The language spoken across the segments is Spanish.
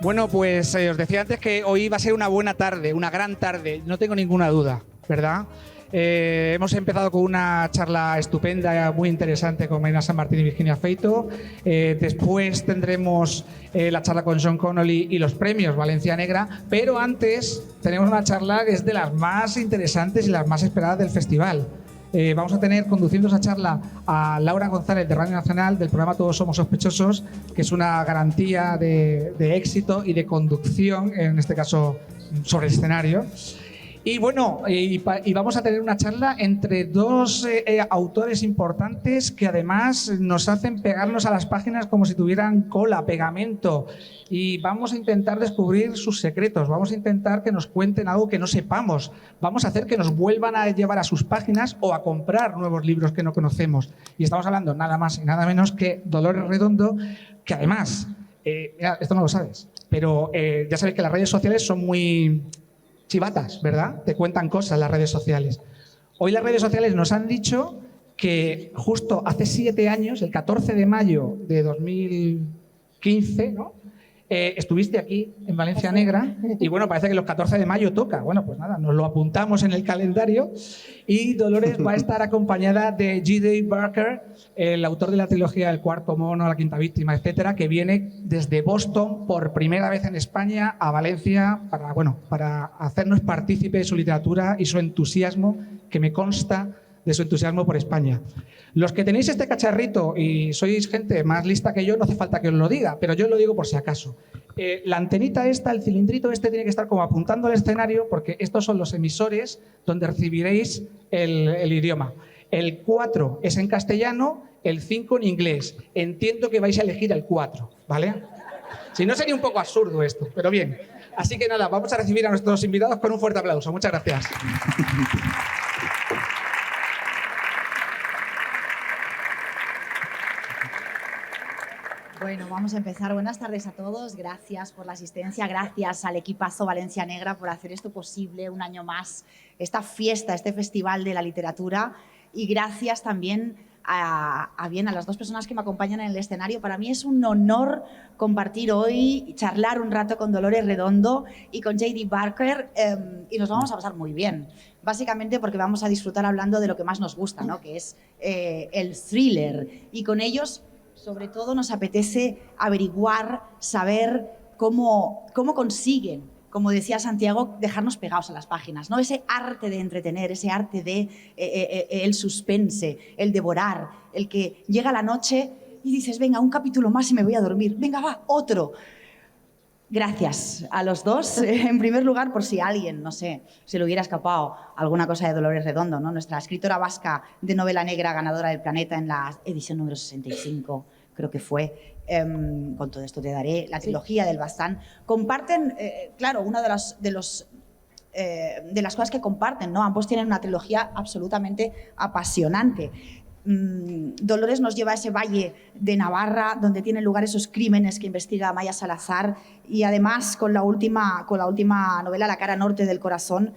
Bueno, pues os decía antes que hoy va a ser una buena tarde, una gran tarde, no tengo ninguna duda, ¿verdad? Hemos empezado con una charla estupenda, muy interesante con Marina San Martín y Virginia Feito. Después tendremos la charla con Sean Connolly y los premios Valencia Negra, pero antes tenemos una charla que es de las más interesantes y las más esperadas del festival. Vamos a tener conduciendo esa charla a Laura González de Radio Nacional del programa Todos Somos Sospechosos, que es una garantía de éxito y de conducción, en este caso sobre el escenario. Y bueno, y vamos a tener una charla entre dos autores importantes que además nos hacen pegarnos a las páginas como si tuvieran cola, pegamento. Y vamos a intentar descubrir sus secretos, vamos a intentar que nos cuenten algo que no sepamos, vamos a hacer que nos vuelvan a llevar a sus páginas o a comprar nuevos libros que no conocemos. Y estamos hablando nada más y nada menos que Dolores Redondo, que además, mira, esto no lo sabes, pero ya sabéis que las redes sociales son muy chivatas, ¿verdad? Te cuentan cosas las redes sociales. Hoy las redes sociales nos han dicho que justo hace 7 años, el 14 de mayo de 2015, ¿no? Estuviste aquí en Valencia Negra y bueno, parece que los 14 de mayo toca. Bueno, pues nada, nos lo apuntamos en el calendario y Dolores va a estar acompañada de J.D. Barker, el autor de la trilogía El Cuarto Mono, La Quinta Víctima, etcétera, que viene desde Boston por primera vez en España a Valencia para hacernos partícipe de su literatura y su entusiasmo, que me consta de su entusiasmo por España. Los que tenéis este cacharrito y sois gente más lista que yo, no hace falta que os lo diga, pero yo lo digo por si acaso. La antenita esta, el cilindrito este, tiene que estar como apuntando al escenario porque estos son los emisores donde recibiréis el idioma. El 4 es en castellano, el 5 en inglés. Entiendo que vais a elegir el 4, ¿vale? Si no, sería un poco absurdo esto, pero bien. Así que nada, vamos a recibir a nuestros invitados con un fuerte aplauso. Muchas gracias. Bueno, vamos a empezar. Buenas tardes a todos. Gracias por la asistencia. Gracias al equipazo Valencia Negra por hacer esto posible un año más, esta fiesta, este festival de la literatura. Y gracias también a las dos personas que me acompañan en el escenario. Para mí es un honor compartir hoy y charlar un rato con Dolores Redondo y con J.D. Barker y nos vamos a pasar muy bien. Básicamente porque vamos a disfrutar hablando de lo que más nos gusta, ¿no? Que es el thriller. Y con ellos, sobre todo, nos apetece averiguar, saber cómo consiguen, como decía Santiago, dejarnos pegados a las páginas, ¿no? Ese arte de entretener, ese arte de el suspense, el devorar, el que llega la noche y dices, venga, un capítulo más y me voy a dormir, venga, va, otro. Gracias a los dos. En primer lugar, por si a alguien, no sé, se le hubiera escapado alguna cosa de Dolores Redondo, ¿no? Nuestra escritora vasca de novela negra, ganadora del Planeta en la edición número 65, creo que fue. Con todo esto te daré la trilogía del Baztán. Comparten, claro, una de las cosas que comparten, ¿no? Ambos tienen una trilogía absolutamente apasionante. Dolores nos lleva a ese valle de Navarra donde tienen lugar esos crímenes que investiga Amaya Salazar y además con la última novela La cara norte del corazón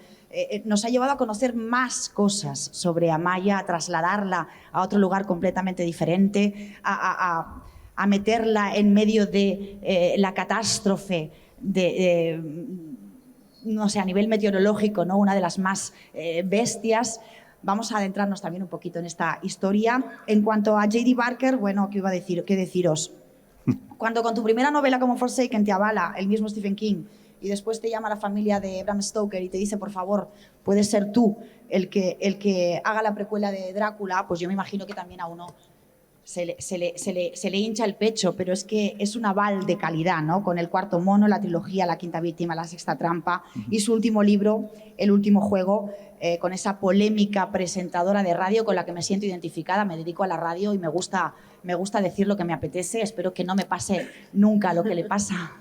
nos ha llevado a conocer más cosas sobre Amaya, a trasladarla a otro lugar completamente diferente, a meterla en medio de la catástrofe no sé, a nivel meteorológico, ¿no? Una de las más bestias. Vamos a adentrarnos también un poquito en esta historia. En cuanto a J.D. Barker, bueno, ¿qué iba a decir? ¿Qué deciros? Cuando con tu primera novela como Forsaken te avala el mismo Stephen King y después te llama la familia de Bram Stoker y te dice, por favor, puedes ser tú el que haga la precuela de Drácula, pues yo me imagino que también a uno se le hincha el pecho, pero es que es un aval de calidad, ¿no? Con El Cuarto Mono, la trilogía La Quinta Víctima, La Sexta Trampa y su último libro, El Último Juego, con esa polémica presentadora de radio con la que me siento identificada. Me dedico a la radio y me gusta decir lo que me apetece. Espero que no me pase nunca lo que le pasa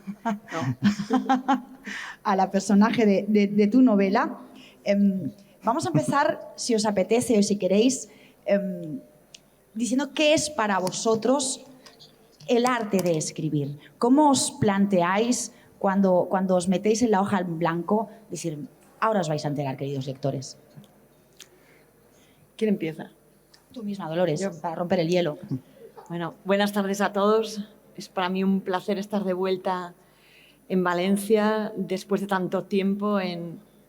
a la personaje de tu novela. Vamos a empezar, si os apetece o si queréis, diciendo qué es para vosotros el arte de escribir. ¿Cómo os planteáis cuando os metéis en la hoja en blanco? Decir, ahora os vais a enterar, queridos lectores. ¿Quién empieza? Tú misma, Dolores, para romper el hielo. Bueno, buenas tardes a todos. Es para mí un placer estar de vuelta en Valencia después de tanto tiempo.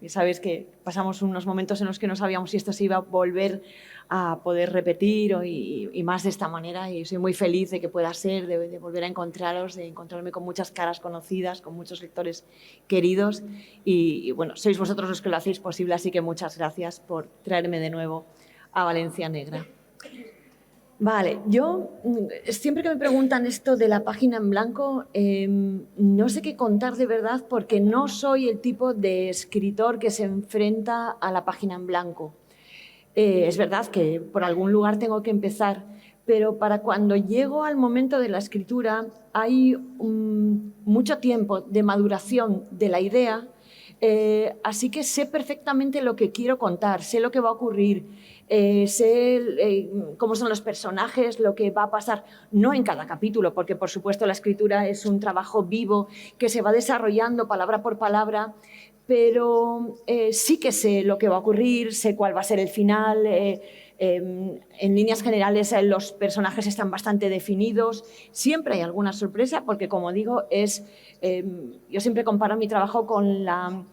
Y sabéis que pasamos unos momentos en los que no sabíamos si esto se iba a volver a poder repetir y más de esta manera. Y soy muy feliz de que pueda ser, de volver a encontraros, de encontrarme con muchas caras conocidas, con muchos lectores queridos. Y bueno, sois vosotros los que lo hacéis posible, así que muchas gracias por traerme de nuevo a Valencia Negra. Vale, yo siempre que me preguntan esto de la página en blanco, no sé qué contar de verdad porque no soy el tipo de escritor que se enfrenta a la página en blanco. Es verdad que por algún lugar tengo que empezar, pero para cuando llego al momento de la escritura hay mucho tiempo de maduración de la idea, así que sé perfectamente lo que quiero contar, sé lo que va a ocurrir. Sé cómo son los personajes, lo que va a pasar, no en cada capítulo, porque por supuesto la escritura es un trabajo vivo que se va desarrollando palabra por palabra, pero sí que sé lo que va a ocurrir, sé cuál va a ser el final. En líneas generales los personajes están bastante definidos, siempre hay alguna sorpresa porque, como digo, yo siempre comparo mi trabajo con la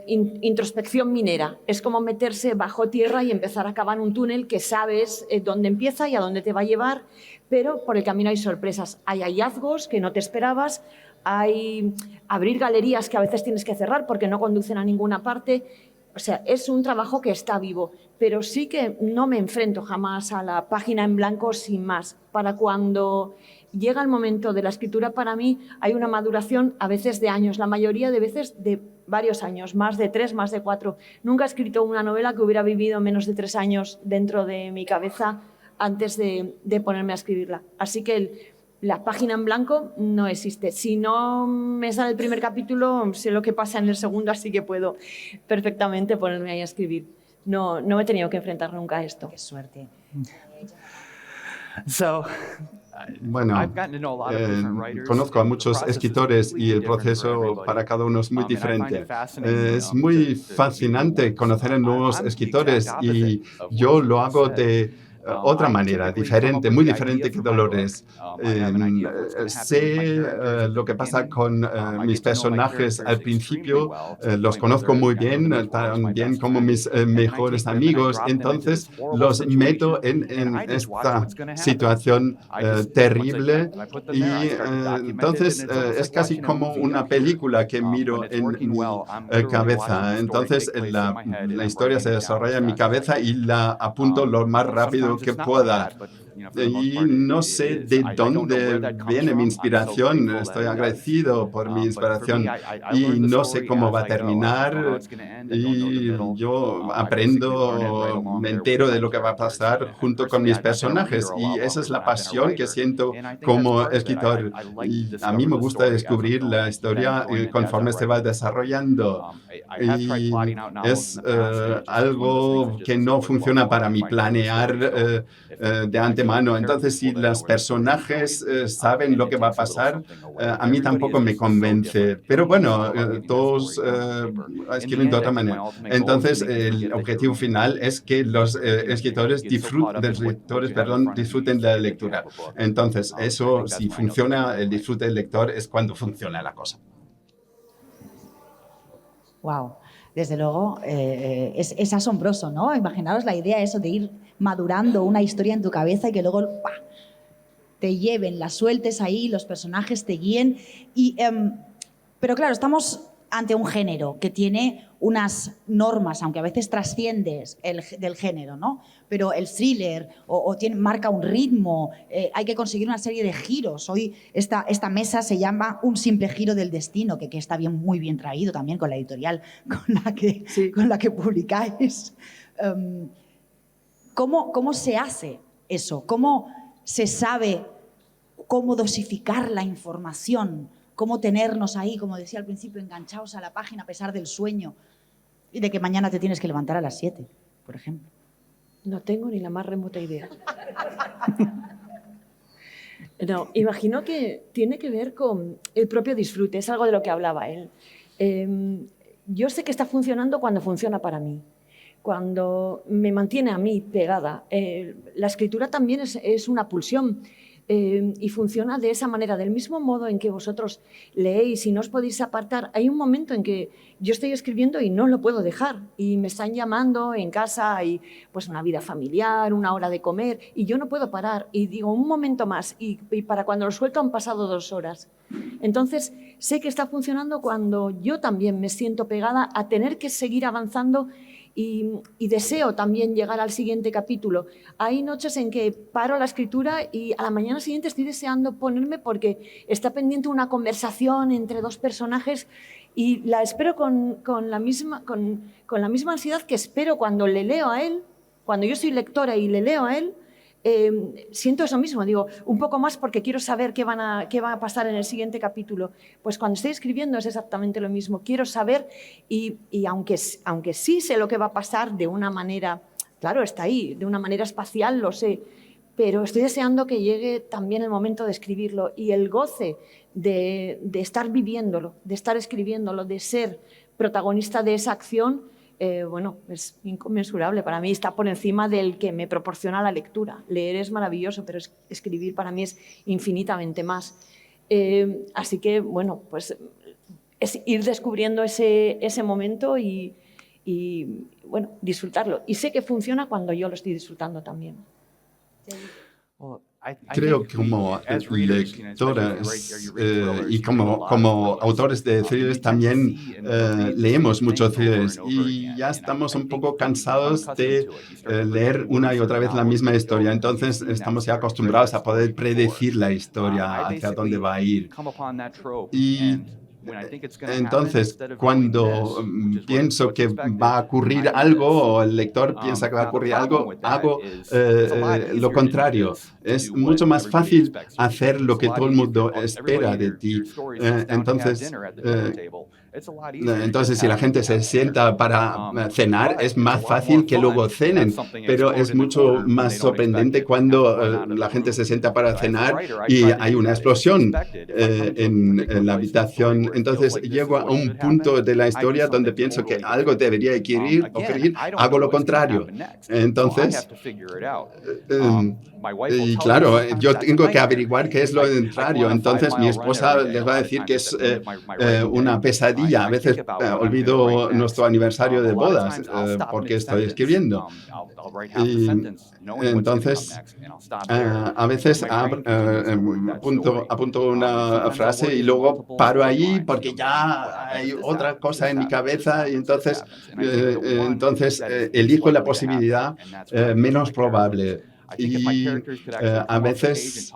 introspección minera. Es como meterse bajo tierra y empezar a cavar un túnel que sabes dónde empieza y a dónde te va a llevar, pero por el camino hay sorpresas, hay hallazgos que no te esperabas, hay abrir galerías que a veces tienes que cerrar porque no conducen a ninguna parte. O sea, es un trabajo que está vivo, pero sí que no me enfrento jamás a la página en blanco sin más. Para cuando llega el momento de la escritura, para mí hay una maduración a veces de años, la mayoría de veces de varios años, más de 3, más de 4. Nunca he escrito una novela que hubiera vivido menos de 3 años dentro de mi cabeza antes de ponerme a escribirla. Así que la página en blanco no existe. Si no me sale el primer capítulo, sé lo que pasa en el segundo, así que puedo perfectamente ponerme ahí a escribir. No me he tenido que enfrentar nunca a esto. Qué suerte. Bueno, conozco a muchos escritores y el proceso para cada uno es muy diferente. Es muy fascinante conocer a nuevos escritores y yo lo hago de otra manera, diferente, muy diferente que Dolores. Sé lo que pasa con mis personajes al principio, los conozco muy bien, tan bien como mis mejores amigos, entonces los meto en esta situación terrible y entonces es casi como una película que miro en mi cabeza. Entonces la historia se desarrolla en mi cabeza y la apunto lo más rápido que pueda. Y no sé de dónde viene mi inspiración. Estoy agradecido por mi inspiración y no sé cómo va a terminar. Y yo aprendo, me entero de lo que va a pasar junto con mis personajes. Y esa es la pasión que siento como escritor. Y a mí me gusta descubrir la historia conforme se va desarrollando. Y es algo que no funciona para mí, planear de antemano. Entonces, si los personajes saben lo que va a pasar, a mí tampoco me convence. Pero bueno, todos escriben de otra manera. Entonces, el objetivo final es que los escritores disfruten de la lectura. Entonces, eso, si funciona el disfrute del lector, es cuando funciona la cosa. Wow, desde luego es asombroso, ¿no? Imaginaros la idea eso de ir madurando una historia en tu cabeza y que luego ¡pah!, te lleven, la sueltes ahí, los personajes te guíen. Pero claro, estamos ante un género que tiene unas normas, aunque a veces trasciendes del género, ¿no? Pero el thriller marca un ritmo, hay que conseguir una serie de giros. Hoy esta mesa se llama Un simple giro del destino, que está muy bien traído también con la editorial con la que publicáis. ¿Cómo se hace eso? ¿Cómo se sabe cómo dosificar la información? ¿Cómo tenernos ahí, como decía al principio, enganchados a la página a pesar del sueño y de que mañana te tienes que levantar a las 7, por ejemplo? No tengo ni la más remota idea. No, imagino que tiene que ver con el propio disfrute, es algo de lo que hablaba él. Yo sé que está funcionando cuando funciona para mí, cuando me mantiene a mí pegada. La escritura también es una pulsión y funciona de esa manera. Del mismo modo en que vosotros leéis y no os podéis apartar, hay un momento en que yo estoy escribiendo y no lo puedo dejar y me están llamando en casa, hay pues una vida familiar, una hora de comer y yo no puedo parar y digo un momento más y para cuando lo suelto han pasado 2 horas. Entonces sé que está funcionando cuando yo también me siento pegada a tener que seguir avanzando y deseo también llegar al siguiente capítulo. Hay noches en que paro la escritura y a la mañana siguiente estoy deseando ponerme porque está pendiente una conversación entre 2 personajes y la espero con la misma ansiedad que espero cuando le leo a él, cuando yo soy lectora y le leo a él. Siento eso mismo, digo, un poco más porque quiero saber qué va a pasar en el siguiente capítulo. Pues cuando estoy escribiendo es exactamente lo mismo, quiero saber y aunque sí sé lo que va a pasar de una manera, claro, está ahí, de una manera espacial lo sé, pero estoy deseando que llegue también el momento de escribirlo y el goce de estar viviéndolo, de estar escribiéndolo, de ser protagonista de esa acción. Bueno, es inconmensurable. Para mí está por encima del que me proporciona la lectura. Leer es maravilloso, pero escribir para mí es infinitamente más. Así que, bueno, pues es ir descubriendo ese momento y, bueno, disfrutarlo. Y sé que funciona cuando yo lo estoy disfrutando también. Creo que como lectoras y como autores de thrillers también leemos muchos thrillers y ya estamos un poco cansados de leer una y otra vez la misma historia. Entonces estamos ya acostumbrados a poder predecir la historia, hacia dónde va a ir. Y entonces, cuando pienso que va a ocurrir algo o el lector piensa que va a ocurrir algo, hago lo contrario. Es mucho más fácil hacer lo que todo el mundo espera de ti. Entonces, si la gente se sienta para cenar, es más fácil que luego cenen, pero es mucho más sorprendente cuando la gente se sienta para cenar y hay una explosión en la habitación. Entonces, llego a un punto de la historia donde pienso que algo debería ocurrir, hago lo contrario. Entonces, y claro, yo tengo que averiguar qué es lo contrario. Entonces, mi esposa les va a decir que es una pesadilla. A veces olvido nuestro aniversario de bodas porque estoy escribiendo. Y entonces, a veces apunto una frase y luego paro ahí porque ya hay otra cosa en mi cabeza y entonces elijo la posibilidad menos probable. Y a veces,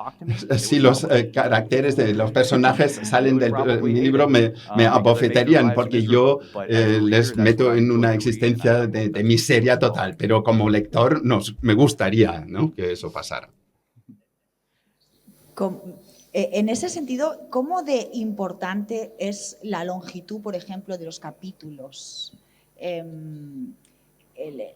si los caracteres de los personajes salen de mi libro, me abofetearían porque yo les meto en una existencia de miseria total. Pero como lector, me gustaría, ¿no?, que eso pasara. En ese sentido, ¿cómo de importante es la longitud, por ejemplo, de los capítulos?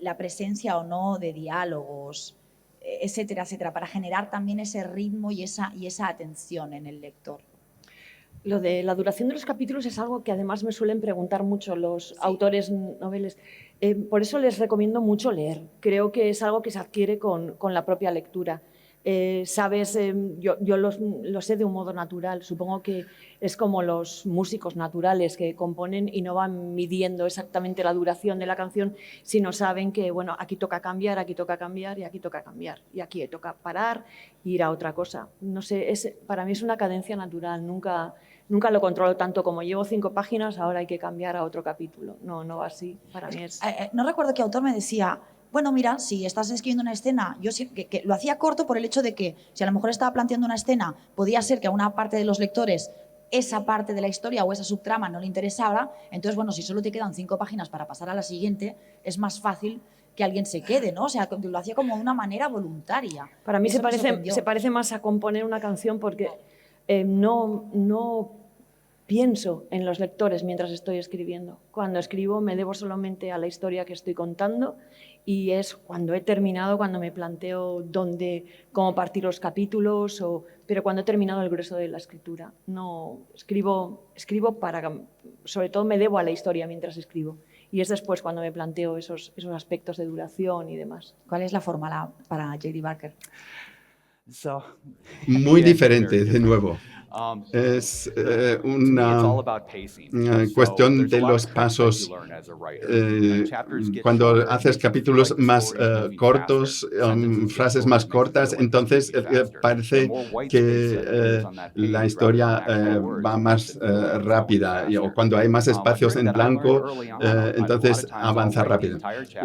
La presencia o no de diálogos, etcétera, etcétera, para generar también ese ritmo y esa atención en el lector. Lo de la duración de los capítulos es algo que además me suelen preguntar mucho los autores noveles. Por eso les recomiendo mucho leer. Creo que es algo que se adquiere con la propia lectura. Sabes, yo lo sé de un modo natural. Supongo que es como los músicos naturales que componen y no van midiendo exactamente la duración de la canción, sino saben que, bueno, aquí toca cambiar, aquí toca cambiar y aquí toca cambiar. Y aquí toca parar e ir a otra cosa. No sé, para mí es una cadencia natural. Nunca lo controlo tanto como llevo 5 páginas, ahora hay que cambiar a otro capítulo. No va así. Para mí es... No recuerdo qué autor me decía... Bueno, mira, si estás escribiendo una escena, yo que lo hacía corto por el hecho de que si a lo mejor estaba planteando una escena, podía ser que a una parte de los lectores esa parte de la historia o esa subtrama no le interesaba, entonces, bueno, si solo te quedan 5 páginas para pasar a la siguiente, es más fácil que alguien se quede, ¿no? O sea, lo hacía como de una manera voluntaria. Para mí se parece más a componer una canción porque no pienso en los lectores mientras estoy escribiendo. Cuando escribo me debo solamente a la historia que estoy contando y es cuando he terminado, cuando me planteo cómo partir los capítulos, pero cuando he terminado el grueso de la escritura. No escribo para... Sobre todo me debo a la historia mientras escribo Y es después cuando me planteo esos aspectos de duración y demás. ¿Cuál es la fórmula para J.D. Barker? Muy diferente, de nuevo. Es una cuestión de los pasos. Cuando haces capítulos más cortos, frases más cortas, entonces parece que la historia va más rápida. O cuando hay más espacios en blanco, entonces avanza rápido.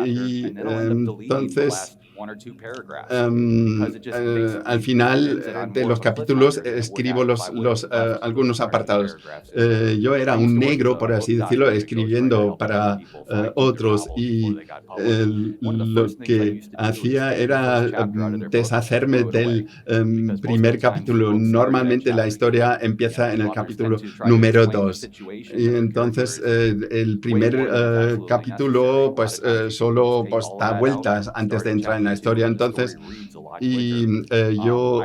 Y entonces, al final de los capítulos escribo algunos apartados. Yo era un negro, por así decirlo, escribiendo para otros, y lo que hacía era deshacerme del primer capítulo. Normalmente la historia empieza en el capítulo número 2. Y entonces el primer capítulo pues solo pues, da vueltas antes de entrar en la historia. Entonces, yo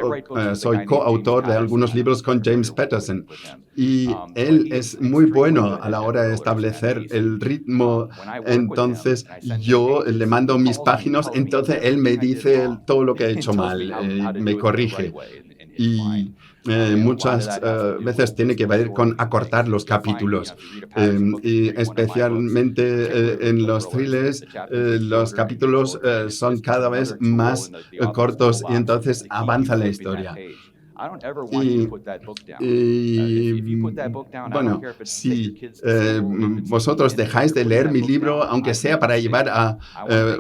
soy coautor de algunos libros con James Patterson, y él es muy bueno a la hora de establecer el ritmo. Entonces yo le mando mis páginas, entonces él me dice todo lo que he hecho mal, me corrige. Y muchas veces tiene que ver con acortar los capítulos, y especialmente en los thrillers los capítulos son cada vez más cortos, y entonces avanza la historia. Bueno, si vosotros dejáis de leer mi libro, aunque sea para llevar a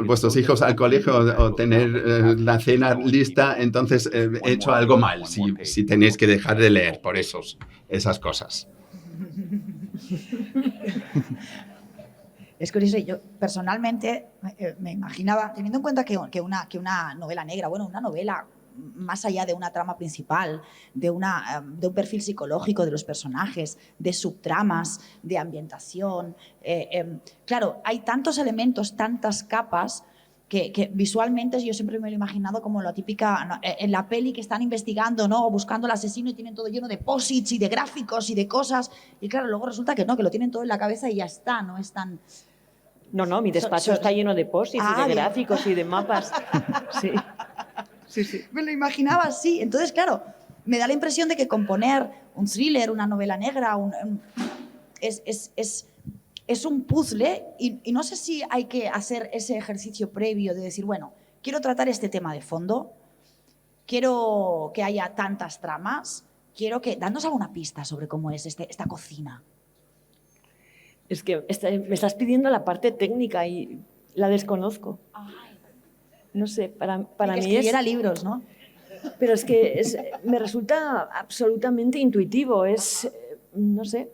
vuestros hijos al colegio o tener la cena lista, entonces he hecho algo mal, si tenéis que dejar de leer por esas cosas. Es curioso, yo personalmente me imaginaba, teniendo en cuenta que una novela negra, bueno, una novela más allá de una trama principal, de un perfil psicológico de los personajes, de subtramas, de ambientación. Claro, hay tantos elementos, tantas capas, que visualmente yo siempre me lo he imaginado como la típica, ¿no?, en la peli que están investigando, ¿no?, o buscando al asesino y tienen todo lleno de posits y de gráficos y de cosas. Y claro, luego resulta que no, que lo tienen todo en la cabeza y ya está, no es tan... No, mi despacho está lleno de posits y de gráficos y de mapas. Sí. Sí. Me lo imaginaba así. Entonces, claro, me da la impresión de que componer un thriller, una novela negra, es un puzzle, y no sé si hay que hacer ese ejercicio previo de decir, bueno, quiero tratar este tema de fondo, quiero que haya tantas tramas, quiero que... Danos alguna pista sobre cómo es esta cocina. Es que me estás pidiendo la parte técnica y la desconozco. Ay. No sé, para mí es... Escribiera libros, ¿no? Pero es que me resulta absolutamente intuitivo. No sé,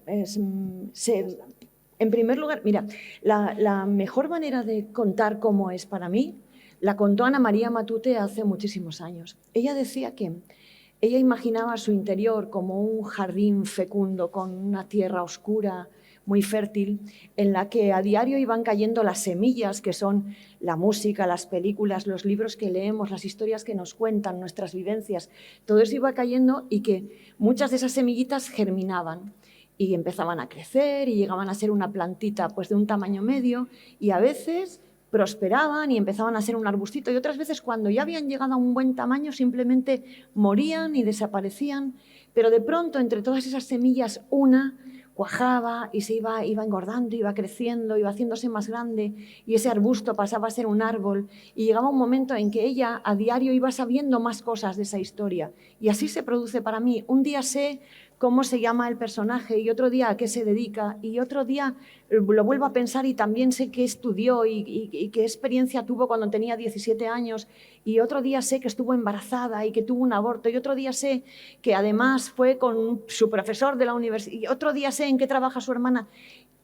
en primer lugar, mira, la mejor manera de contar cómo es para mí la contó Ana María Matute hace muchísimos años. Ella decía que ella imaginaba su interior como un jardín fecundo con una tierra oscura, muy fértil, en la que a diario iban cayendo las semillas que son la música, las películas, los libros que leemos, las historias que nos cuentan, nuestras vivencias. Todo eso iba cayendo, y que muchas de esas semillitas germinaban y empezaban a crecer y llegaban a ser una plantita pues de un tamaño medio, y a veces prosperaban y empezaban a ser un arbustito, y otras veces cuando ya habían llegado a un buen tamaño simplemente morían y desaparecían. Pero de pronto entre todas esas semillas una cuajaba y se iba engordando, iba creciendo, iba haciéndose más grande, y ese arbusto pasaba a ser un árbol, y llegaba un momento en que ella a diario iba sabiendo más cosas de esa historia. Y así se produce para mí. Un día sé cómo se llama el personaje, y otro día a qué se dedica, y otro día lo vuelvo a pensar y también sé qué estudió y qué experiencia tuvo cuando tenía 17 años, y otro día sé que estuvo embarazada y que tuvo un aborto, y otro día sé que además fue con su profesor de la universidad, y otro día sé en qué trabaja su hermana.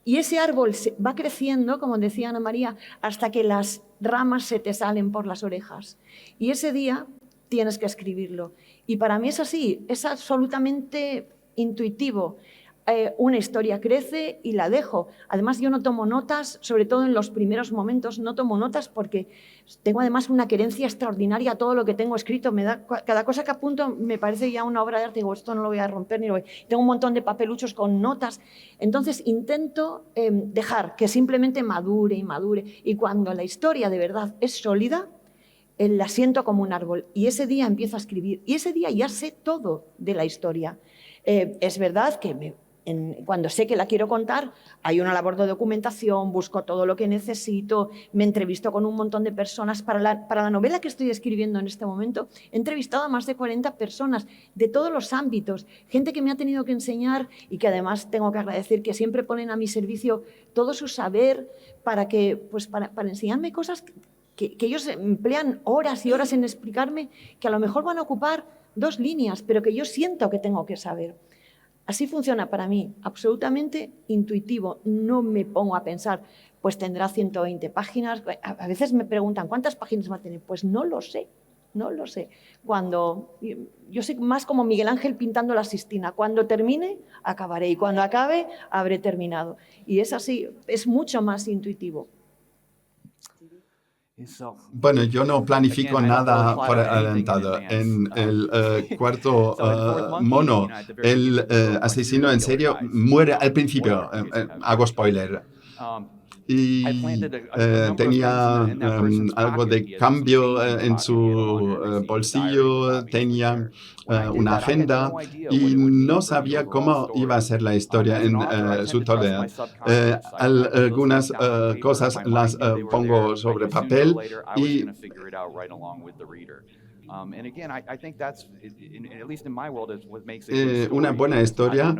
Y ese árbol va creciendo, como decía Ana María, hasta que las ramas se te salen por las orejas. Y ese día tienes que escribirlo. Y para mí es así, es absolutamente intuitivo. una historia crece y la dejo. Además, yo no tomo notas, sobre todo en los primeros momentos, no tomo notas porque tengo además una querencia extraordinaria a todo lo que tengo escrito. Cada cosa que apunto me parece ya una obra de arte. Digo, esto no lo voy a romper ni lo voy. Tengo un montón de papeluchos con notas. Entonces, intento dejar que simplemente madure y madure. Y cuando la historia de verdad es sólida, la siento como un árbol. Y ese día empiezo a escribir. Y ese día ya sé todo de la historia. Es verdad que cuando sé que la quiero contar, hay una labor de documentación, busco todo lo que necesito, me entrevisto con un montón de personas. Para la novela que estoy escribiendo en este momento, he entrevistado a más de 40 personas de todos los ámbitos, gente que me ha tenido que enseñar y que además tengo que agradecer que siempre ponen a mi servicio todo su saber para enseñarme cosas que ellos emplean horas y horas en explicarme, que a lo mejor van a ocupar 2 líneas, pero que yo siento que tengo que saber. Así funciona para mí, absolutamente intuitivo. No me pongo a pensar, pues tendrá 120 páginas. A veces me preguntan, ¿cuántas páginas va a tener? Pues no lo sé, no lo sé. Yo soy más como Miguel Ángel pintando la Sistina. Cuando termine, acabaré. Y cuando acabe, habré terminado. Y es así, es mucho más intuitivo. Bueno, yo no planifico nada por adelantado. En el cuarto mono, el asesino en serio muere al principio. Hago spoiler. Y tenía algo de cambio en su bolsillo, tenía una agenda y no sabía cómo iba a ser la historia en su tolea. Algunas cosas las pongo sobre papel y una buena historia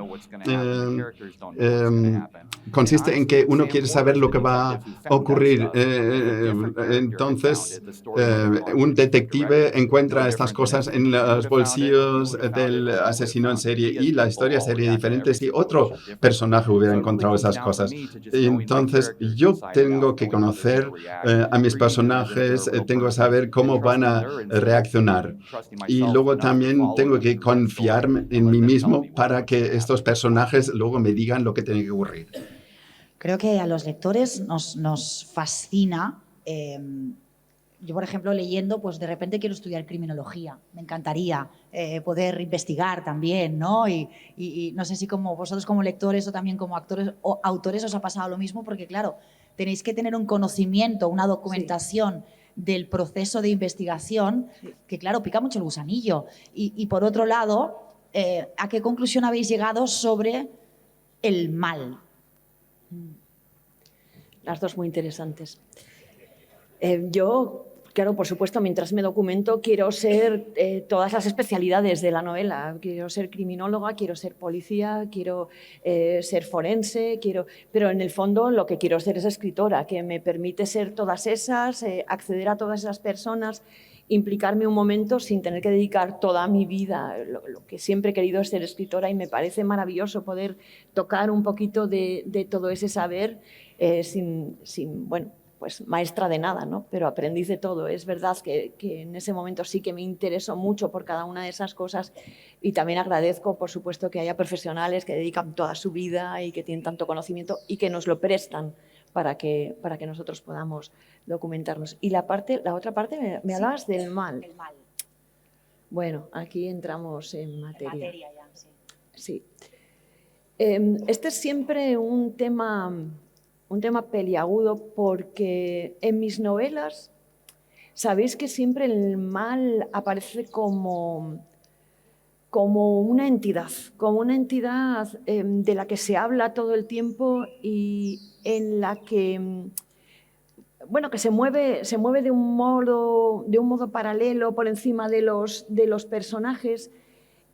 consiste en que uno quiere saber lo que va a ocurrir. Entonces, un detective encuentra estas cosas en los bolsillos del asesino en serie y la historia sería diferente si otro personaje hubiera encontrado esas cosas. Entonces, yo tengo que conocer a mis personajes, tengo que saber cómo van a reaccionar. Y luego también tengo que confiar en mí mismo para que estos personajes luego me digan lo que tiene que ocurrir. Creo que a los lectores nos fascina. Yo, por ejemplo, leyendo, pues de repente quiero estudiar criminología. Me encantaría poder investigar también, ¿no? Y no sé si como vosotros como lectores o también como actores o autores os ha pasado lo mismo, porque claro, tenéis que tener un conocimiento, una documentación del proceso de investigación que, claro, pica mucho el gusanillo. Y por otro lado, ¿a qué conclusión habéis llegado sobre el mal? Las dos muy interesantes. Yo, claro, por supuesto, mientras me documento, quiero ser todas las especialidades de la novela. Quiero ser criminóloga, quiero ser policía, quiero ser forense, pero en el fondo lo que quiero ser es escritora, que me permite ser todas esas, acceder a todas esas personas, implicarme un momento sin tener que dedicar toda mi vida. Lo que siempre he querido es ser escritora y me parece maravilloso poder tocar un poquito de todo ese saber bueno, pues maestra de nada, ¿no? Pero aprendiz de todo. Es verdad que en ese momento sí que me interesó mucho por cada una de esas cosas y también agradezco, por supuesto, que haya profesionales que dedican toda su vida y que tienen tanto conocimiento y que nos lo prestan para que nosotros podamos documentarnos. Y la otra parte, me hablabas del mal. El mal. Bueno, aquí entramos en materia. En materia ya, sí. Sí. Este es siempre un tema peliagudo porque en mis novelas sabéis que siempre el mal aparece como una entidad de la que se habla todo el tiempo y en la que, bueno, que se mueve de un modo paralelo por encima de los personajes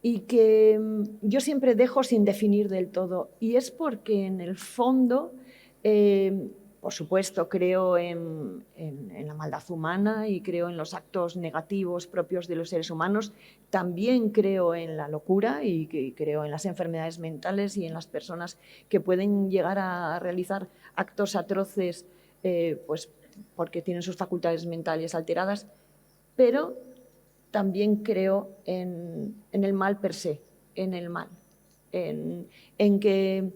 y que yo siempre dejo sin definir del todo. Y es porque en el fondo, por supuesto, creo en la maldad humana y creo en los actos negativos propios de los seres humanos. También creo en la locura y creo en las enfermedades mentales y en las personas que pueden llegar a realizar actos atroces pues porque tienen sus facultades mentales alteradas, pero también creo en el mal per se, en el mal. en que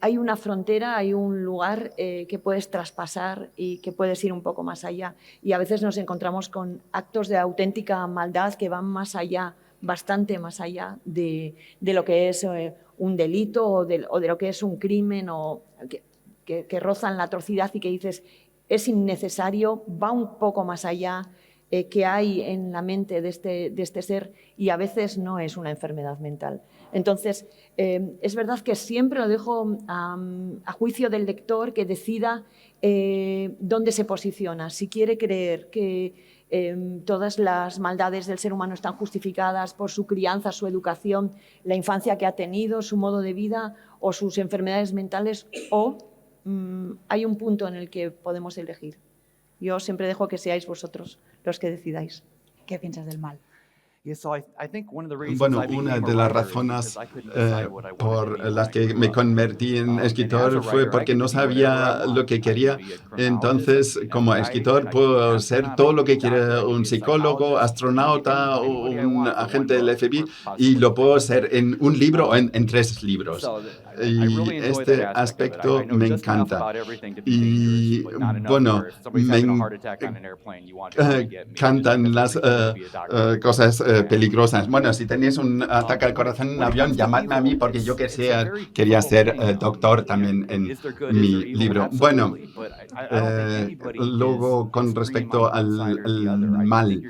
hay una frontera, hay un lugar que puedes traspasar y que puedes ir un poco más allá. Y a veces nos encontramos con actos de auténtica maldad que van más allá, bastante más allá de lo que es un delito o de lo que es un crimen o que rozan la atrocidad y que dices es innecesario, va un poco más allá, que hay en la mente de este ser y a veces no es una enfermedad mental. Entonces, es verdad que siempre lo dejo a juicio del lector que decida dónde se posiciona. Si quiere creer que todas las maldades del ser humano están justificadas por su crianza, su educación, la infancia que ha tenido, su modo de vida o sus enfermedades mentales, o hay un punto en el que podemos elegir. Yo siempre dejo que seáis vosotros los que decidáis. ¿Qué piensas del mal? Bueno, una de las razones por las que me convertí en escritor fue porque no sabía lo que quería. Entonces, como escritor, puedo ser todo lo que quiere un psicólogo, astronauta, un agente del FBI, y lo puedo ser en un libro o en 3 libros. Y este aspecto me encanta. Y bueno, me encantan las cosas peligrosas. Bueno, si tenéis un ataque al corazón en un avión, llamadme a mí porque yo quería ser doctor también en mi libro. Bueno, luego con respecto al mal,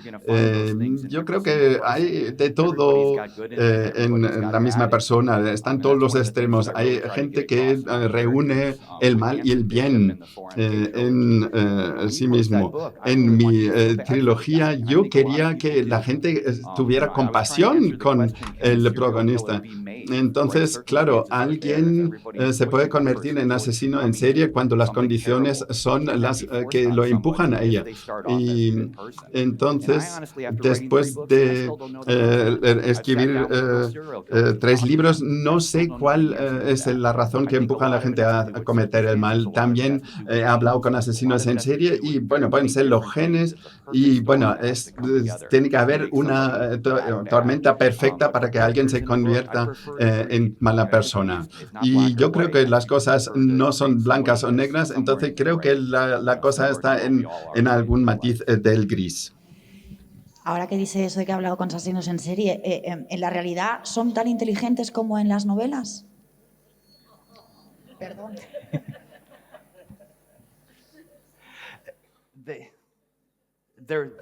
yo creo que hay de todo en la misma persona. Están todos los extremos. Hay gente que reúne el mal y el bien en sí mismo. En mi trilogía yo quería que la gente tuviera compasión con el protagonista. Entonces, claro, alguien se puede convertir en asesino en serie cuando las condiciones son las que lo empujan a ella. Y entonces, después de escribir 3 libros, no sé cuál es la razón que empuja a la gente a cometer el mal. También he hablado con asesinos en serie y, bueno, pueden ser los genes y, bueno, tiene que haber una tormenta perfecta para que alguien se convierta en mala persona. Y yo creo que las cosas no son blancas o negras, entonces creo que la cosa está en algún matiz del gris. Ahora que dice eso de que ha hablado con asesinos en serie, ¿en la realidad son tan inteligentes como en las novelas? Perdón.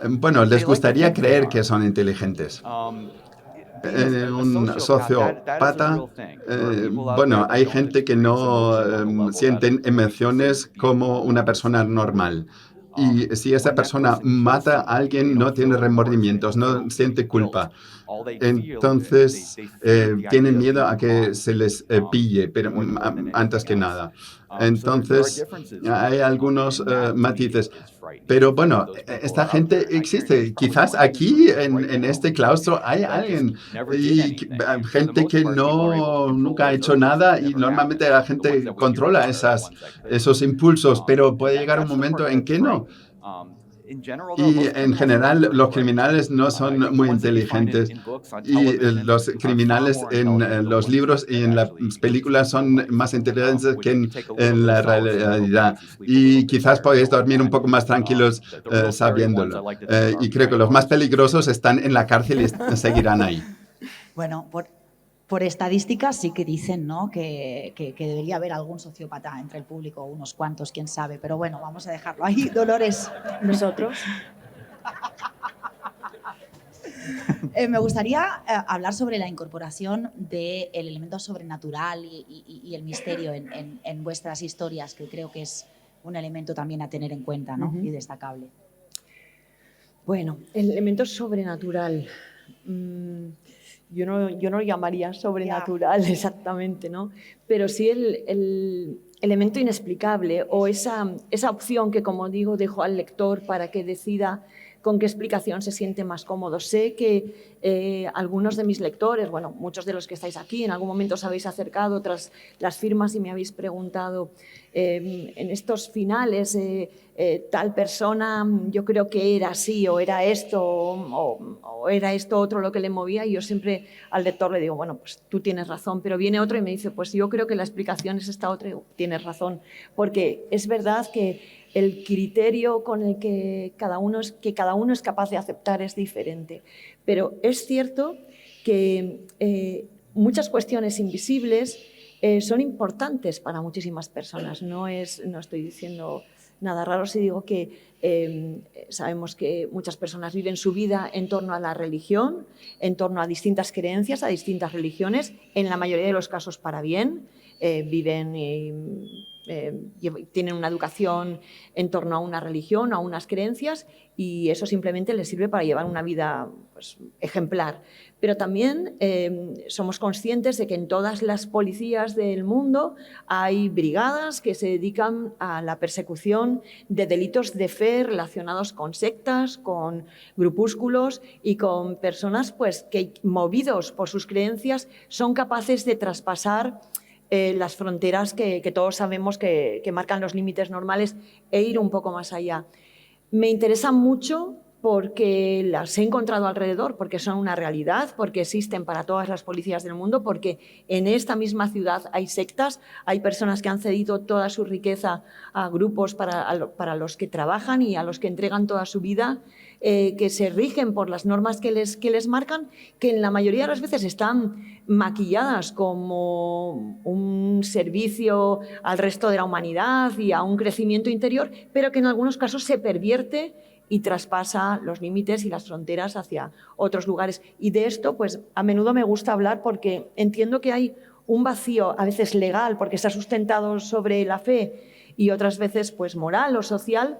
Bueno, les gustaría creer que son inteligentes. Un sociópata, bueno, hay gente que no sienten emociones como una persona normal. Y si esa persona mata a alguien, no tiene remordimientos, no siente culpa. Entonces, tienen miedo a que se les pille, pero antes que nada. Entonces, hay algunos matices. Pero bueno, esta gente existe. Quizás aquí, en este claustro, hay alguien y gente que nunca ha hecho nada y normalmente la gente controla esos impulsos, pero puede llegar un momento en que no. Y en general los criminales no son muy inteligentes y los criminales en los libros y en las películas son más inteligentes que en la realidad. Y quizás podéis dormir un poco más tranquilos sabiéndolo. Y creo que los más peligrosos están en la cárcel y seguirán ahí. Bueno, por estadísticas sí que dicen, ¿no?, que debería haber algún sociópata entre el público, unos cuantos, quién sabe. Pero bueno, vamos a dejarlo ahí. Dolores, nosotros. Me gustaría hablar sobre la incorporación del elemento sobrenatural y el misterio en vuestras historias, que creo que es un elemento también a tener en cuenta, ¿no? Y destacable. Bueno, el elemento sobrenatural... Yo no lo llamaría sobrenatural exactamente, ¿no? Pero sí el elemento inexplicable o esa opción que, como digo, dejo al lector para que decida con qué explicación se siente más cómodo. Sé que algunos de mis lectores, bueno, muchos de los que estáis aquí, en algún momento os habéis acercado tras las firmas y me habéis preguntado en estos finales tal persona, yo creo que era así, o era esto, o era esto otro lo que le movía, y yo siempre al lector le digo, bueno, pues tú tienes razón, pero viene otro y me dice, pues yo creo que la explicación es esta otra, y digo, tienes razón, porque es verdad que el criterio con el que cada uno es capaz de aceptar es diferente, pero es cierto que muchas cuestiones invisibles son importantes para muchísimas personas. No estoy diciendo nada raro si digo que sabemos que muchas personas viven su vida en torno a la religión, en torno a distintas creencias, a distintas religiones, en la mayoría de los casos para bien, viven y tienen una educación en torno a una religión, a unas creencias, y eso simplemente les sirve para llevar una vida pues, ejemplar. Pero también somos conscientes de que en todas las policías del mundo hay brigadas que se dedican a la persecución de delitos de fe relacionados con sectas, con grupúsculos y con personas pues, que, movidos por sus creencias, son capaces de traspasar las fronteras que todos sabemos que marcan los límites normales e ir un poco más allá. Me interesan mucho porque las he encontrado alrededor, porque son una realidad, porque existen para todas las policías del mundo, porque en esta misma ciudad hay sectas, hay personas que han cedido toda su riqueza a grupos para los que trabajan y a los que entregan toda su vida, que se rigen por las normas que les marcan, que en la mayoría de las veces están maquilladas como un servicio al resto de la humanidad y a un crecimiento interior, pero que en algunos casos se pervierte y traspasa los límites y las fronteras hacia otros lugares. Y de esto, pues, a menudo me gusta hablar porque entiendo que hay un vacío, a veces legal, porque está sustentado sobre la fe, y otras veces, pues, moral o social,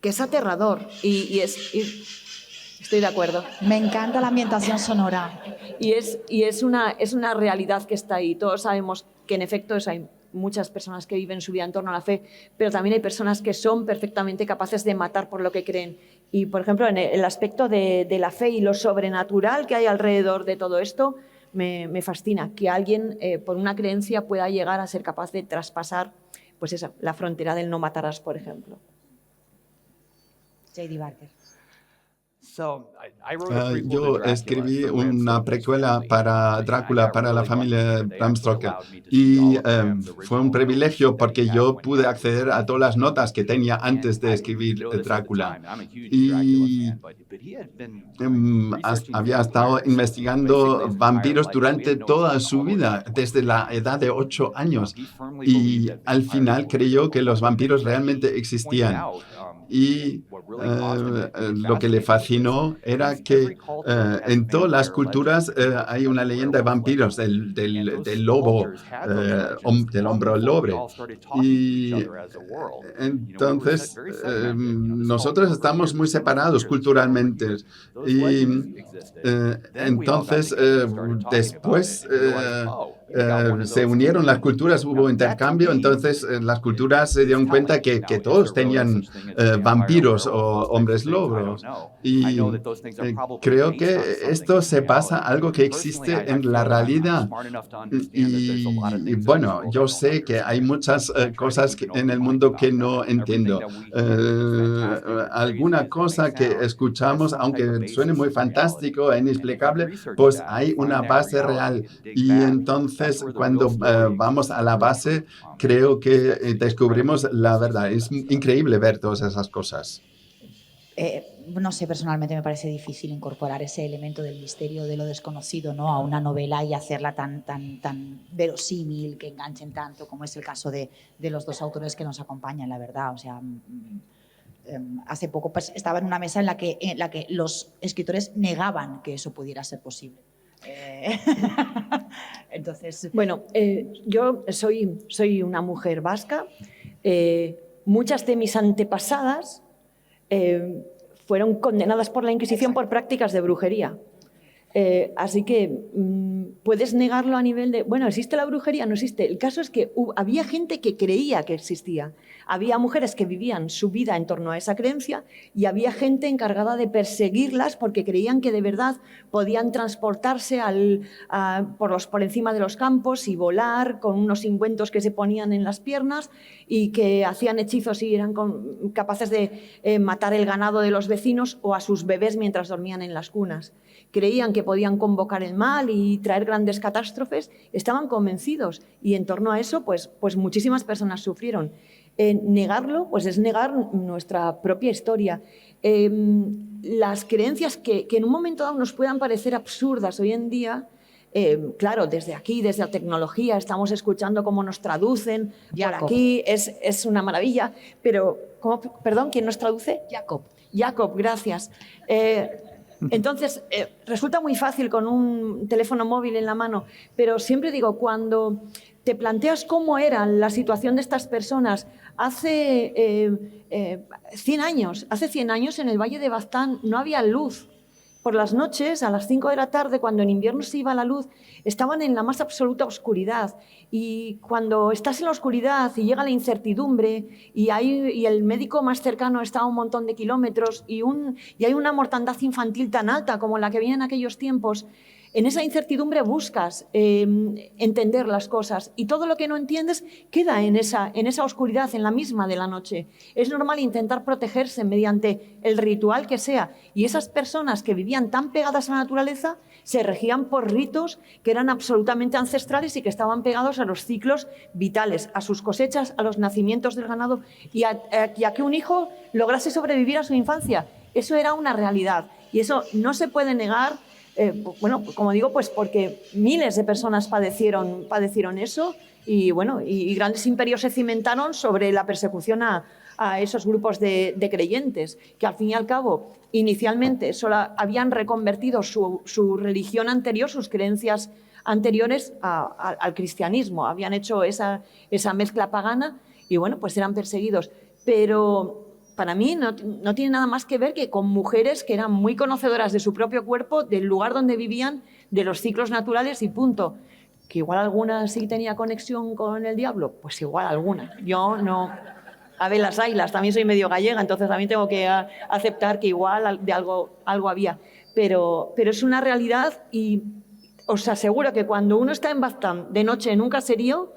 que es aterrador. Y estoy de acuerdo. Me encanta la ambientación sonora. Y es una realidad que está ahí. Todos sabemos que, en efecto, hay muchas personas que viven su vida en torno a la fe, pero también hay personas que son perfectamente capaces de matar por lo que creen. Y, por ejemplo, en el aspecto de la fe y lo sobrenatural que hay alrededor de todo esto, me fascina que alguien, por una creencia, pueda llegar a ser capaz de traspasar pues la frontera del no matarás, por ejemplo. J.D. Barker. Yo escribí una precuela para Drácula, para la familia Bram Stoker, y fue un privilegio porque yo pude acceder a todas las notas que tenía antes de escribir Drácula. Y había estado investigando vampiros durante toda su vida, desde la edad de 8 años, y al final creyó que los vampiros realmente existían. Y lo que le fascinó era que en todas las culturas hay una leyenda de vampiros, del lobo, del hombre lobo. Y entonces nosotros estamos muy separados culturalmente. Y entonces después se unieron las culturas, hubo intercambio, entonces las culturas se dieron cuenta que todos tenían vampiros o hombres lobos. Y creo que esto se pasa a algo que existe en la realidad. Y bueno, yo sé que hay muchas cosas en el mundo que no entiendo. Alguna cosa que escuchamos, aunque suene muy fantástico e inexplicable, pues hay una base real. Y entonces, cuando vamos a la base, creo que descubrimos la verdad. Es increíble ver todas esas cosas. No sé, personalmente me parece difícil incorporar ese elemento del misterio, de lo desconocido, ¿no?, a una novela y hacerla tan verosímil, que enganchen tanto, como es el caso de los dos autores que nos acompañan, la verdad. O sea, hace poco pues, estaba en una mesa en la que los escritores negaban que eso pudiera ser posible. Entonces, bueno, yo soy una mujer vasca. Muchas de mis antepasadas fueron condenadas por la Inquisición por prácticas de brujería. Así que puedes negarlo a nivel de, bueno, ¿existe la brujería? No existe. El caso es que había gente que creía que existía. Había mujeres que vivían su vida en torno a esa creencia y había gente encargada de perseguirlas porque creían que de verdad podían transportarse por encima de los campos y volar con unos ungüentos que se ponían en las piernas y que hacían hechizos y eran capaces de matar el ganado de los vecinos o a sus bebés mientras dormían en las cunas. Creían que podían convocar el mal y traer grandes catástrofes, estaban convencidos y en torno a eso pues muchísimas personas sufrieron. Negarlo pues es negar nuestra propia historia. Las creencias que en un momento dado nos puedan parecer absurdas hoy en día, claro, desde aquí, desde la tecnología, estamos escuchando cómo nos traducen Jacob. por aquí, es una maravilla, pero, perdón, ¿quién nos traduce? Jacob, gracias. Entonces, resulta muy fácil con un teléfono móvil en la mano, pero siempre digo, cuando te planteas cómo era la situación de estas personas hace 100 años, en el Valle de Baztán no había luz. Por las noches, a las 5 de la tarde, cuando en invierno se iba la luz, estaban en la más absoluta oscuridad. Y cuando estás en la oscuridad y llega la incertidumbre y el médico más cercano está a un montón de kilómetros y hay una mortandad infantil tan alta como la que había en aquellos tiempos, en esa incertidumbre buscas entender las cosas y todo lo que no entiendes queda en esa oscuridad, en la misma de la noche. Es normal intentar protegerse mediante el ritual que sea y esas personas que vivían tan pegadas a la naturaleza se regían por ritos que eran absolutamente ancestrales y que estaban pegados a los ciclos vitales, a sus cosechas, a los nacimientos del ganado y a que un hijo lograse sobrevivir a su infancia. Eso era una realidad y eso no se puede negar. Bueno, como digo, pues porque miles de personas padecieron eso y, bueno, y grandes imperios se cimentaron sobre la persecución a esos grupos de creyentes que al fin y al cabo inicialmente solo habían reconvertido su religión anterior, sus creencias anteriores al cristianismo, habían hecho esa mezcla pagana y bueno, pues eran perseguidos, pero para mí no tiene nada más que ver que con mujeres que eran muy conocedoras de su propio cuerpo, del lugar donde vivían, de los ciclos naturales y punto. Que igual alguna sí tenía conexión con el diablo, pues igual alguna. Yo no. A ver, las haylas, también soy medio gallega, entonces también tengo que aceptar que igual de algo había. Pero es una realidad y os aseguro que cuando uno está en Baztán de noche en un caserío,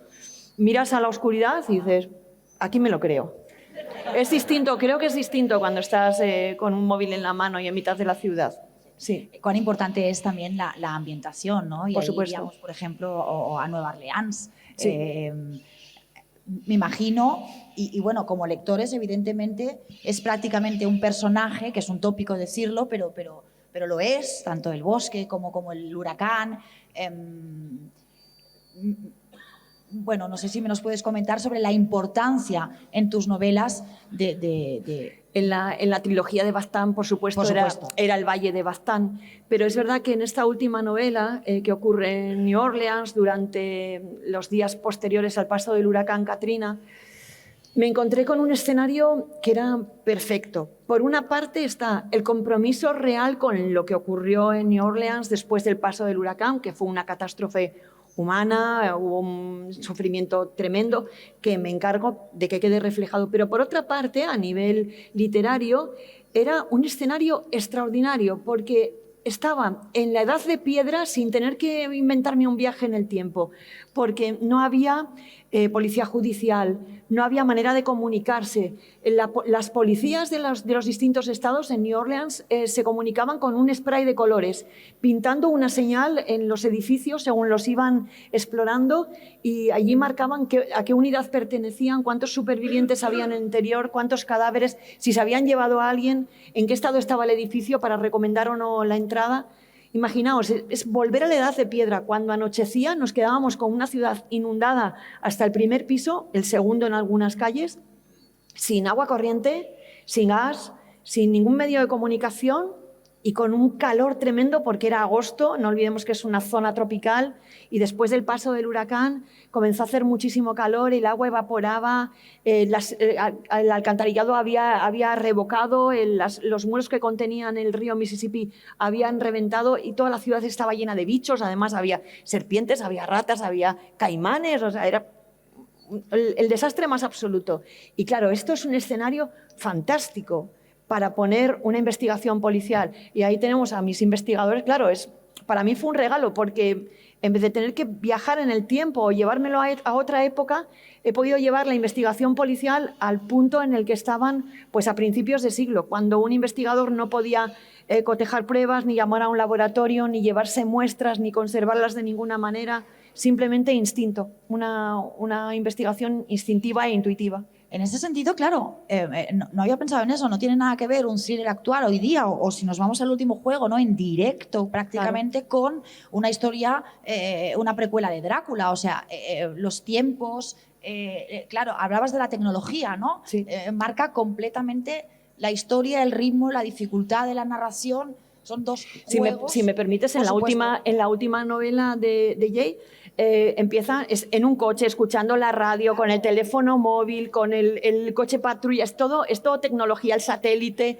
miras a la oscuridad y dices, aquí me lo creo. Es distinto, creo que es distinto cuando estás con un móvil en la mano y en mitad de la ciudad. Sí. Cuán importante es también la ambientación, ¿no? Y por ahí supuesto. iríamos, por ejemplo, o a Nueva Orleans. Sí. Me imagino, y bueno, como lectores, evidentemente, es prácticamente un personaje, que es un tópico decirlo, pero lo es, tanto el bosque como el huracán. Bueno, no sé si me nos puedes comentar sobre la importancia en tus novelas En la trilogía de Baztán, por supuesto. Era el Valle de Baztán, pero es verdad que en esta última novela, que ocurre en New Orleans durante los días posteriores al paso del huracán Katrina, me encontré con un escenario que era perfecto. Por una parte está el compromiso real con lo que ocurrió en New Orleans después del paso del huracán, que fue una catástrofe humana, hubo un sufrimiento tremendo que me encargo de que quede reflejado. Pero por otra parte, a nivel literario, era un escenario extraordinario porque estaba en la Edad de Piedra sin tener que inventarme un viaje en el tiempo, porque no había policía judicial, no había manera de comunicarse. Las policías de los distintos estados en New Orleans se comunicaban con un spray de colores, pintando una señal en los edificios según los iban explorando y allí marcaban a qué unidad pertenecían, cuántos supervivientes había en el interior, cuántos cadáveres, si se habían llevado a alguien, en qué estado estaba el edificio para recomendar o no la entrada. Imaginaos, es volver a la Edad de Piedra. Cuando anochecía nos quedábamos con una ciudad inundada hasta el primer piso, el segundo en algunas calles, sin agua corriente, sin gas, sin ningún medio de comunicación y con un calor tremendo porque era agosto, no olvidemos que es una zona tropical, y después del paso del huracán comenzó a hacer muchísimo calor, el agua evaporaba, el alcantarillado había revocado, los muros que contenían el río Mississippi habían reventado y toda la ciudad estaba llena de bichos, además había serpientes, había ratas, había caimanes, o sea, era el desastre más absoluto. Y claro, esto es un escenario fantástico para poner una investigación policial. Y ahí tenemos a mis investigadores. Claro, para mí fue un regalo porque en vez de tener que viajar en el tiempo o llevármelo a otra época, he podido llevar la investigación policial al punto en el que estaban pues, a principios de siglo, cuando un investigador no podía cotejar pruebas, ni llamar a un laboratorio, ni llevarse muestras, ni conservarlas de ninguna manera, simplemente instinto, una investigación instintiva e intuitiva. En ese sentido, claro, no había pensado en eso, no tiene nada que ver un thriller actual hoy día o si nos vamos al último juego, ¿no? En directo prácticamente, claro, con una historia, una precuela de Drácula, o sea, los tiempos, claro, hablabas de la tecnología, ¿no? Sí. Marca completamente la historia, el ritmo, la dificultad de la narración, son dos juegos. Si me permites, en la última novela de Jay, empieza en un coche, escuchando la radio, con el teléfono móvil, con el coche patrulla, es todo tecnología, el satélite,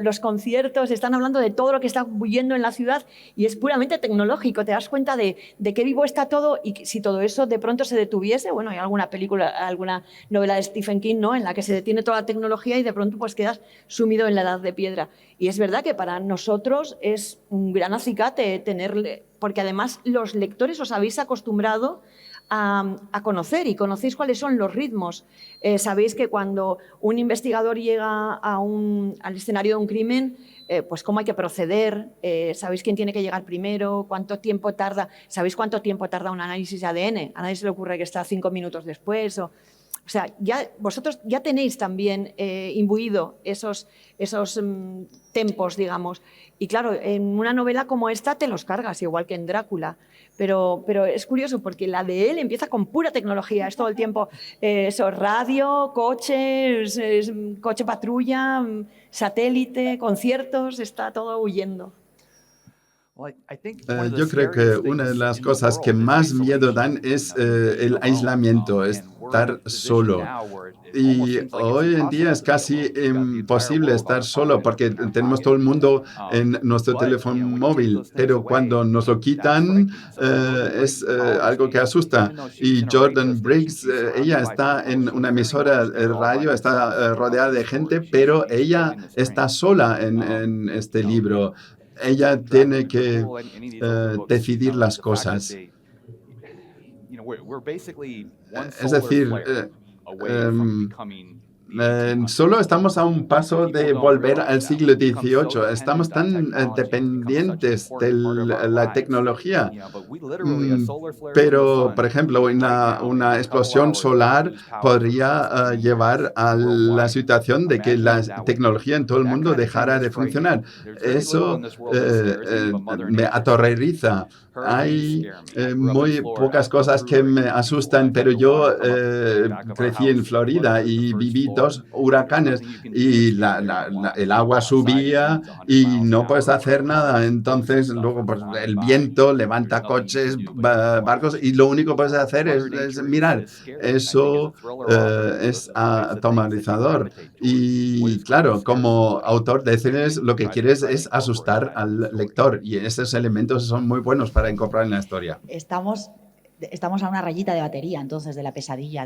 los conciertos, están hablando de todo lo que está huyendo en la ciudad y es puramente tecnológico, te das cuenta de qué vivo está todo y si todo eso de pronto se detuviese, bueno, hay alguna película, alguna novela de Stephen King, ¿no?, en la que se detiene toda la tecnología y de pronto pues quedas sumido en la edad de piedra. Y es verdad que para nosotros es un gran acicate tenerle, porque además los lectores os habéis acostumbrado a conocer y conocéis cuáles son los ritmos. Sabéis que cuando un investigador llega al escenario de un crimen, pues cómo hay que proceder, sabéis quién tiene que llegar primero, cuánto tiempo tarda, sabéis cuánto tiempo tarda un análisis de ADN, a nadie se le ocurre que está 5 minutos después o sea, vosotros ya tenéis también imbuido esos tempos, digamos. Y claro, en una novela como esta te los cargas, igual que en Drácula. Pero es curioso porque la de él empieza con pura tecnología. Es todo el tiempo radio, coches, coche patrulla, satélite, conciertos, está todo huyendo. Yo creo que una de las cosas que más miedo dan es el aislamiento, estar solo. Y hoy en día es casi imposible estar solo porque tenemos todo el mundo en nuestro teléfono móvil, pero cuando nos lo quitan es algo que asusta. Y Jordan Briggs, ella está en una emisora de radio, está rodeada de gente, pero ella está sola en este libro. Ella tiene que decidir las cosas. Es decir, solo estamos a un paso de volver al siglo XVIII. Estamos tan dependientes de la tecnología. Pero, por ejemplo, una explosión solar podría llevar a la situación de que la tecnología en todo el mundo dejara de funcionar. Eso me aterroriza. Hay muy pocas cosas que me asustan, pero yo crecí en Florida y viví 2 huracanes y el agua subía y no puedes hacer nada. Entonces, luego pues, el viento levanta coches, barcos y lo único que puedes hacer es mirar. Eso es atemorizador. Y claro, como autor de escenas, lo que quieres es asustar al lector y esos elementos son muy buenos para incorporar en la historia. Estamos a una rayita de batería, entonces, de la pesadilla,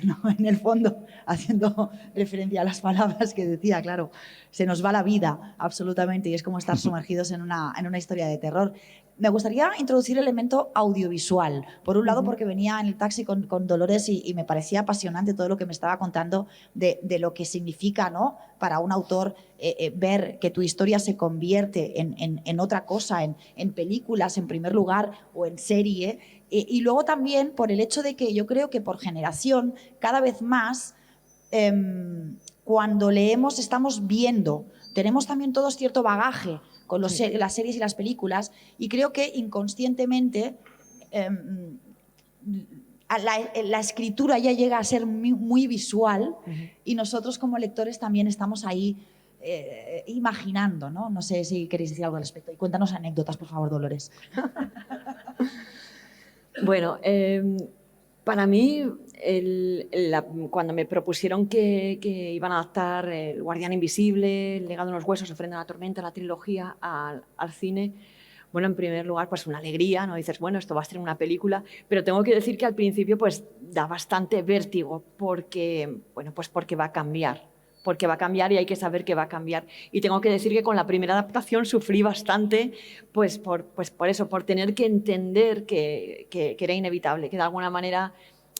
¿no? En el fondo, haciendo referencia a las palabras que decía, claro, se nos va la vida, absolutamente, y es como estar sumergidos en una historia de terror. Me gustaría introducir el elemento audiovisual. Por un lado, porque venía en el taxi con Dolores y me parecía apasionante todo lo que me estaba contando de lo que significa, ¿no?, para un autor ver que tu historia se convierte en otra cosa, en películas en primer lugar o en serie. Y luego también por el hecho de que yo creo que por generación, cada vez más, cuando leemos estamos viendo. Tenemos también todos cierto bagaje con las series y las películas y creo que inconscientemente la escritura ya llega a ser muy visual y nosotros como lectores también estamos ahí imaginando, ¿no? No sé si queréis decir algo al respecto. Y cuéntanos anécdotas, por favor, Dolores. Bueno, para mí, cuando me propusieron que iban a adaptar El Guardián Invisible, El Legado de los Huesos, Ofrenda a la Tormenta, la trilogía al cine, bueno, en primer lugar, pues una alegría, ¿no? Dices, bueno, esto va a ser una película, pero tengo que decir que al principio pues da bastante vértigo porque, bueno, pues porque va a cambiar. Porque va a cambiar y hay que saber que va a cambiar. Y tengo que decir que con la primera adaptación sufrí bastante, pues por eso, por tener que entender que era inevitable, que de alguna manera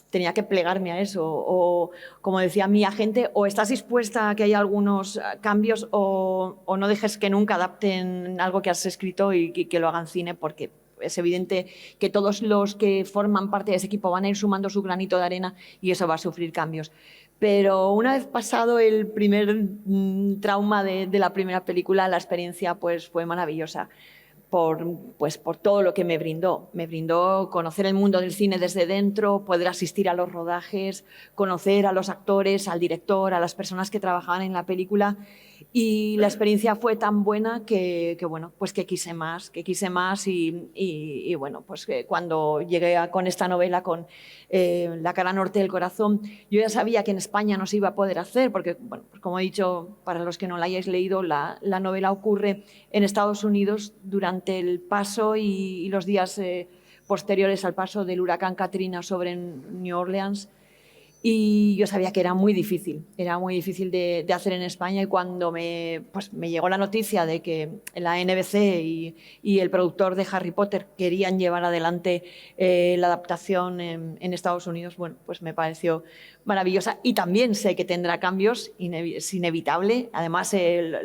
tenía que plegarme a eso. O, como decía mi agente, o estás dispuesta a que haya algunos cambios o no dejes que nunca adapten algo que has escrito y que lo hagan cine, porque es evidente que todos los que forman parte de ese equipo van a ir sumando su granito de arena y eso va a sufrir cambios. Pero una vez pasado el primer trauma de la primera película, la experiencia pues, fue maravillosa por todo lo que me brindó. Me brindó conocer el mundo del cine desde dentro, poder asistir a los rodajes, conocer a los actores, al director, a las personas que trabajaban en la película. Y la experiencia fue tan buena que bueno, pues que quise más y bueno, pues que cuando llegué con esta novela, con La cara norte del corazón, yo ya sabía que en España no se iba a poder hacer porque, bueno, pues como he dicho, para los que no la hayáis leído, la novela ocurre en Estados Unidos durante el paso y los días posteriores al paso del huracán Katrina sobre New Orleans. Y yo sabía que era muy difícil de hacer en España y cuando me llegó la noticia de que la NBC y el productor de Harry Potter querían llevar adelante la adaptación en Estados Unidos, bueno, pues me pareció maravillosa y también sé que tendrá cambios, es inevitable, además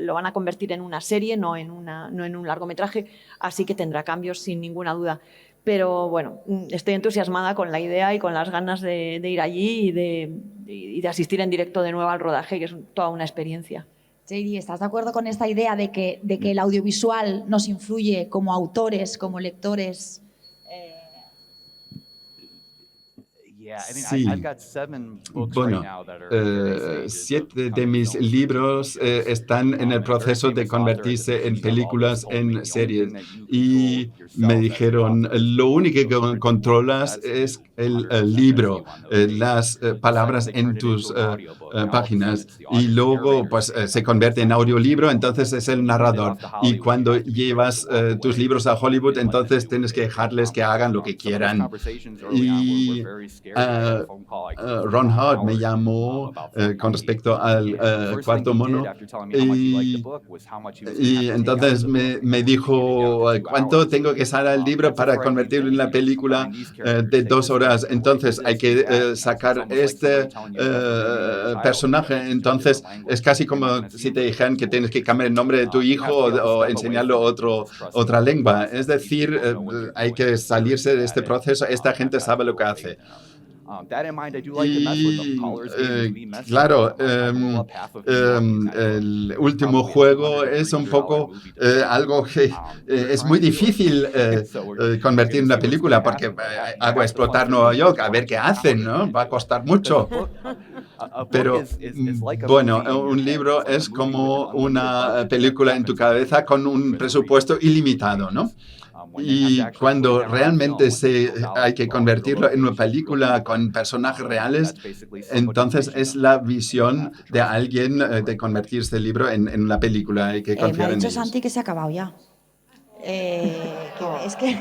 lo van a convertir en una serie, no en un largometraje, así que tendrá cambios sin ninguna duda. Pero bueno, estoy entusiasmada con la idea y con las ganas de ir allí y de asistir en directo de nuevo al rodaje, que es toda una experiencia. JD, ¿estás de acuerdo con esta idea de que el audiovisual nos influye como autores, como lectores? Sí, bueno, 7 de mis libros están en el proceso de convertirse en películas, en series. Y me dijeron, lo único que controlas es el libro, las palabras en tus páginas. Y luego pues, se convierte en audiolibro, entonces es el narrador. Y cuando llevas tus libros a Hollywood, entonces tienes que dejarles que hagan lo que quieran. Y Ron Howard me llamó con respecto al Cuarto Mono y entonces me dijo cuánto tengo que sacar el libro para convertirlo en la película de 2 horas. Entonces hay que sacar este personaje. Entonces es casi como si te dijeran que tienes que cambiar el nombre de tu hijo o enseñarlo otra lengua. Es decir, hay que salirse de este proceso. Esta gente sabe lo que hace. Y claro, el último juego es un poco algo que es muy difícil convertir en una película porque hago explotar Nueva York, a ver qué hacen, ¿no? Va a costar mucho. Pero bueno, un libro es como una película en tu cabeza con un presupuesto ilimitado, ¿no? Y cuando realmente hay que convertirlo en una película con personajes reales, entonces es la visión de alguien de convertir este libro en una película. Hay que confiar en ellos. Me ha dicho Santi que se ha acabado ya. Es que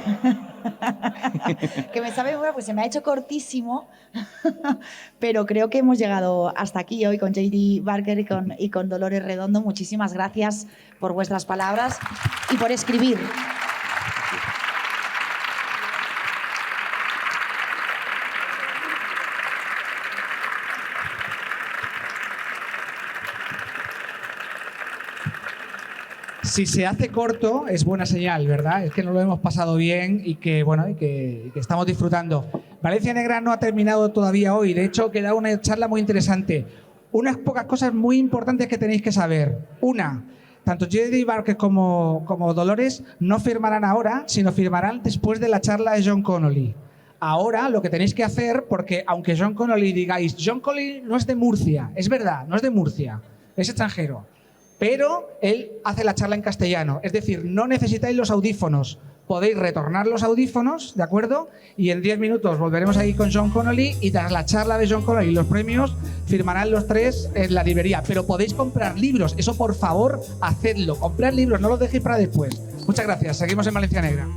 me sabe bueno, pues se me ha hecho cortísimo, pero creo que hemos llegado hasta aquí hoy con JD Barker y con Dolores Redondo. Muchísimas gracias por vuestras palabras y por escribir. Si se hace corto, es buena señal, ¿verdad? Es que nos lo hemos pasado bien y que, bueno, y que estamos disfrutando. Valencia Negra no ha terminado todavía hoy. De hecho, queda una charla muy interesante. Unas pocas cosas muy importantes que tenéis que saber. Una, tanto JD Barker como Dolores no firmarán ahora, sino firmarán después de la charla de John Connolly. Ahora lo que tenéis que hacer, porque aunque John Connolly digáis, John Connolly no es de Murcia, es verdad, no es de Murcia, es extranjero. pero él hace la charla en castellano. Es decir, no necesitáis los audífonos. Podéis retornar los audífonos, ¿de acuerdo? Y en 10 minutos volveremos ahí con Sean Connolly y tras la charla de Sean Connolly y los premios firmarán los 3 en la librería. Pero podéis comprar libros, eso por favor, hacedlo. Comprad libros, no los dejéis para después. Muchas gracias, seguimos en Valencia Negra.